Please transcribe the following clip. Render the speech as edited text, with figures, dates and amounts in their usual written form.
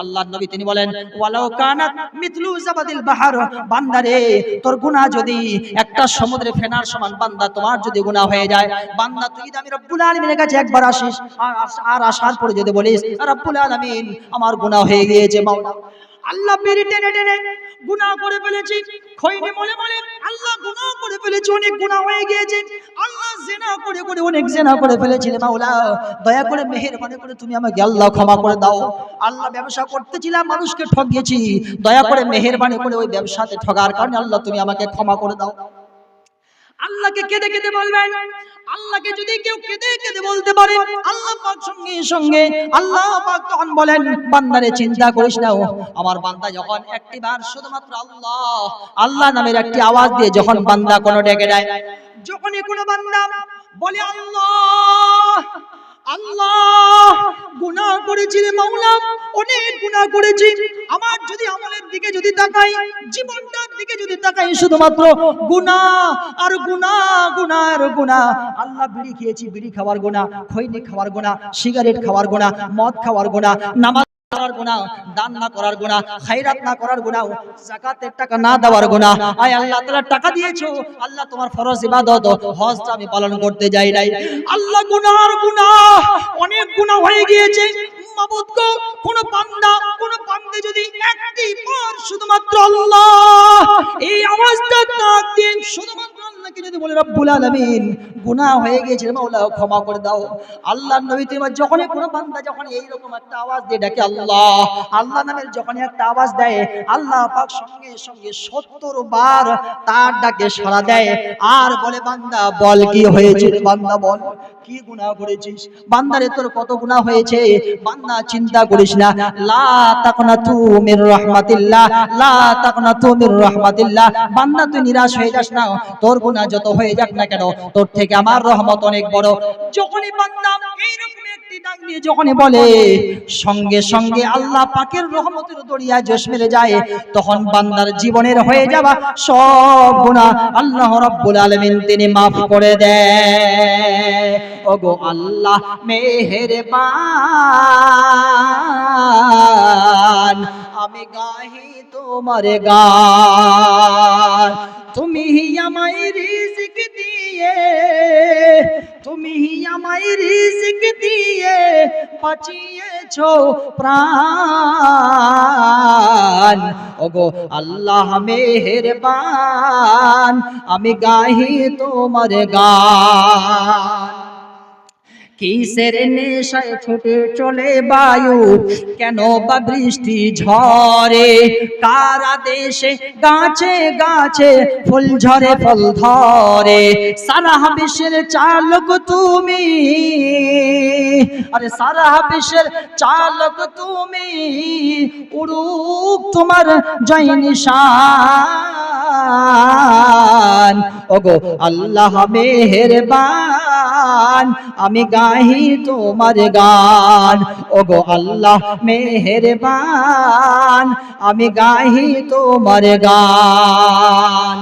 আল্লাহর নবী তিনি বলেন ওয়ালাউ কানাত মিথলু জাবাদিল বাহর, বান্দারে তোর গুনাহ যদি একটা সমুদ্রে ফেনার সমান, বান্দা তোমার যদি গুনাহ হয়ে যায়, বান্দা তুই যদি আমি রব্বুল আলামিনের কাছে একবার আসিস আর আসার পরে যদি বলিস রব্বুল আলামিন আমার গুনাহ হয়ে গিয়েছে মাওলা, আল্লাহ বিড়ি টেনে টেনে গুনাহ করে ফেলেছি, খৈনি মলে মলে আল্লাহ গুনাহ করে ফেলেছি, অনেক গুনাহ হয়ে গিয়েছে, আল্লাহ জিনা করে করে অনেক জিনা করে ফেলেছি রে মাওলা, দয়া করে মেহেরবানি করে তুমি আমাকে আল্লাহ ক্ষমা করে দাও। আল্লাহ ব্যবসা করতেছিলাম, মানুষকে ঠকিয়েছি, দয়া করে মেহেরবানি করে ওই ব্যবসাতে ঠকার কারণে আল্লাহ তুমি আমাকে ক্ষমা করে দাও। আল্লাহকে কেঁদে কেঁদে বলবেন। আল্লাহকে যদি কেউ কেঁদে কেঁদে বলতে পারে, আল্লাহ পাক সঙ্গে সঙ্গে আল্লাহ পাক তখন বলেন বান্দারে চিন্তা করিস না, আমার বান্দা যখন একটিবার শুধুমাত্র আল্লাহ আল্লাহ নামের একটি আওয়াজ দিয়ে যখন বান্দা কোনো ডেকে দেয়, যখনই কোনো বান্দা বলে আল্লাহ আল্লাহ, গুনাহ করেছি রে মাওলা, অনেক গুনাহ করেছি, আমার যদি আমলের দিকে যদি তাকাই, জীবনটার দিকে যদি তাকাই, শুধুমাত্র গুনাহ আর গুনাহ, গুনাহ আর গুনাহ। আল্লাহ বিড়ি খেয়েছি, বিড়ি খাওয়ার গুনাহ, খৈনি খাওয়ার গুনাহ, সিগারেট খাওয়ার গুনাহ, মদ খাওয়ার গুনাহ, নামাজ করার গুনাহ, দান না করার গুনাহ, খায়রাত না করার গুনাহ, যাকাতের টাকা না দেওয়ার গুনাহ। আয় আল্লাহ তাআলা টাকা দিয়েছো, আল্লাহ তোমার ফরজ ইবাদত হজটা আমি পালন করতে যাই নাই, আল্লাহ গুনাহ আর গুনাহ, অনেক গুনাহ হয়ে গিয়েছে মাবুদ গো। কোন বান্দা কোন বান্দে যদি একটি বার শুধুমাত্র আল্লাহ এই আওয়াজটা ডাক দিয়ে শুধুমাত্র আল্লাহকে যদি বলে রব্বুল আলামিন গুনাহ হয়ে গিয়েছে মাওলা ক্ষমা করে দাও, আল্লাহর নবী তুমি যখনই কোন বান্দা যখন এই রকম একটা আওয়াজ দিয়ে ডাকে আল্লাহ আল্লাহ নামের যখনই একটা আওয়াজ দেয়, আল্লাহ পাক সঙ্গে সঙ্গে 70 বার তার ডাকে সাড়া দেয় আর বলে বান্দা বল কি হয়েছে, বান্দা বল কি গুনাহ করেছিস, বান্দারে তোর কত গুনাহ হয়েছে, বান্দা চিন্তা করিস না, লা তাকনাতু মির রাহমাতিল্লাহ, লা তাকনাতু মির রাহমাতিল্লাহ, বান্দা তুই নিরাশ হয়ে যাস না, তোর গুনাহ যত হয়ে যাক না কেন তোর থেকে আমার রহমত অনেক বড়। যখনই বান্দা এই রকম একটি ডাক নিয়ে যখনই বলে, সঙ্গে সঙ্গে আল্লাহ পাকের রহমতের দরিয়া জোশ মেরে যায়, তখন বান্দার জীবনের হয়ে যাওয়া সব গুনাহ আল্লাহ রাব্বুল আলামিন তিনি maaf করে দেয়। ওগো আল্লাহ মেহেরবান, আমি গাহি তোমার গান, তুমি আমায় রিজিক দিয়ে, তুমি আমায় রিজিক দিয়ে বাঁচিয়েছো প্রাণ, ওগো আল্লাহ মেহেরবান, আমি গাহি তোমার গান। কিসের নেশায় ছুটে চলে বায়ু, কেন বা বৃষ্টি ঝরে, কার আদেশে গাছে গাছে ফুল ঝরে ফল ধরে, সারা বিশ্বের চালক তুমি, আরে সারা বিশ্বের চালক তুমি, উড়ুক তোমার জয় নিশান, ওগো আল্লাহ মেহেরবান, আমি গাহি তোমার গান, ওগো আল্লাহ মেহেরবান, আমি গাহি তোমার গান।